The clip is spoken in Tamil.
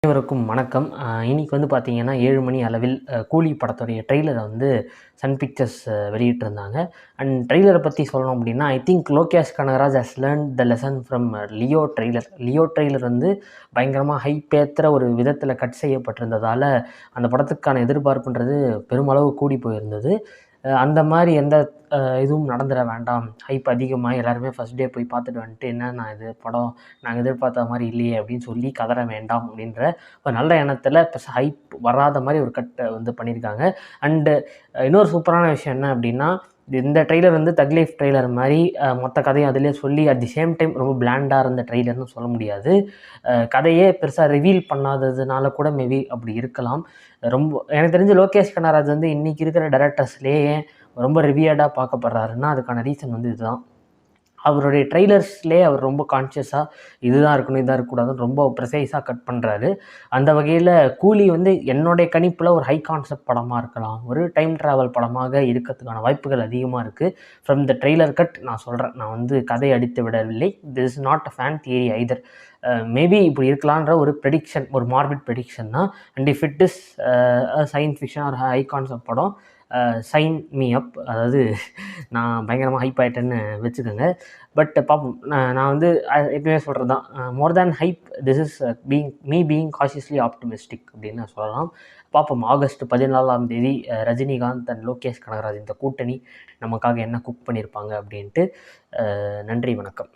அனைவருக்கும் வணக்கம். இன்னைக்கு வந்து பார்த்தீங்கன்னா 7 மணி அளவில் கூலி படத்துடைய ட்ரெய்லரை வந்து சன் பிக்சர்ஸ் வெளியிட்டிருந்தாங்க. அண்ட் ட்ரெய்லரை பற்றி சொல்லணும் அப்படின்னா, I think Lokesh Kanagaraj has learn the lesson from Leo trailer. Leo trailer வந்து பயங்கரமாக ஹைப் ஏத்துற ஒரு விதத்தில் கட் செய்யப்பட்டிருந்ததால் அந்த படத்துக்கான எதிர்பார்ப்புன்றது பெருமளவு கூடி போயிருந்தது. அந்த மாதிரி எந்த இதுவும் நடந்துட வேண்டாம். ஹைப் அதிகமாகி எல்லாருமே ஃபர்ஸ்ட் டே போய் பார்த்துட்டு வந்துட்டு, "என்னண்ணா இது படம் நாங்கள் எதிர்பார்த்த மாதிரி இல்லையே" அப்படின்னு சொல்லி கதற வேண்டாம் அப்படின்ற ஒரு நல்ல எண்ணத்தில் ஹைப் வராத மாதிரி ஒரு கட்டை வந்து பண்ணியிருக்காங்க. அண்டு இன்னொரு சூப்பரான விஷயம் என்ன அப்படின்னா, இந்த ட்ரெய்லர் வந்து தக் லைஃப் ட்ரெய்லர் மாதிரி மொத்த கதையும் அதிலே சொல்லி அட் தி சேம் டைம் ரொம்ப பிளாண்டாக இருந்த ட்ரெய்லர்னு சொல்ல முடியாது. கதையே பெருசாக ரிவீல் பண்ணாததுனால கூட மேபி அப்படி இருக்கலாம். ரொம்ப எனக்கு தெரிஞ்சு லோகேஷ் கனகராஜ் வந்து இன்றைக்கி இருக்கிற டைரக்டர்ஸ்லேயே ரொம்ப ரிவியர்டாக பார்க்கப்படுறாருன்னா அதுக்கான ரீசன் வந்து இதுதான். அவருடைய ட்ரெய்லர்ஸ்லேயே அவர் ரொம்ப கான்ஷியஸாக இதுதான் இருக்கணும், இதாக இருக்கக்கூடாதுன்னு ரொம்ப ப்ரிசைஸாக கட் பண்ணுறாரு. அந்த வகையில் கூலி வந்து என்னுடைய கணிப்பில் ஒரு ஹை கான்செப்ட் படமாக இருக்கலாம், ஒரு டைம் ட்ராவல் படமாக இருக்கிறதுக்கான வாய்ப்புகள் அதிகமாக இருக்குது. ஃப்ரம் த ட்ரெய்லர் கட் நான் சொல்கிறேன், நான் வந்து கதை அடித்து விடவில்லை. This is not a fan theory either. Maybe இப்படி இருக்கலான்ற ஒரு ப்ரெடிக்ஷன், ஒரு மார்பிட் ப்ரெடிக்ஷன் தான். And if it is science fiction ஒரு ஹை கான்செப்ட் படம், சைன் மீ அப். அதாவது நான் பயங்கரமாக ஹைப் ஆகிட்டேன்னு வச்சுக்கோங்க. பட் பார்ப்போம். நான் வந்து எப்பயுமே சொல்கிறது தான், more than hype this is being cautiously optimistic அப்படின்னு சொல்லலாம். பார்ப்போம். ஆகஸ்ட் 14ஆம் தேதி ரஜினிகாந்த் அண்ட் லோகேஷ் கனகராஜ் இந்த கூட்டணி நமக்காக என்ன குக் பண்ணியிருப்பாங்க அப்படின்ட்டு. நன்றி, வணக்கம்.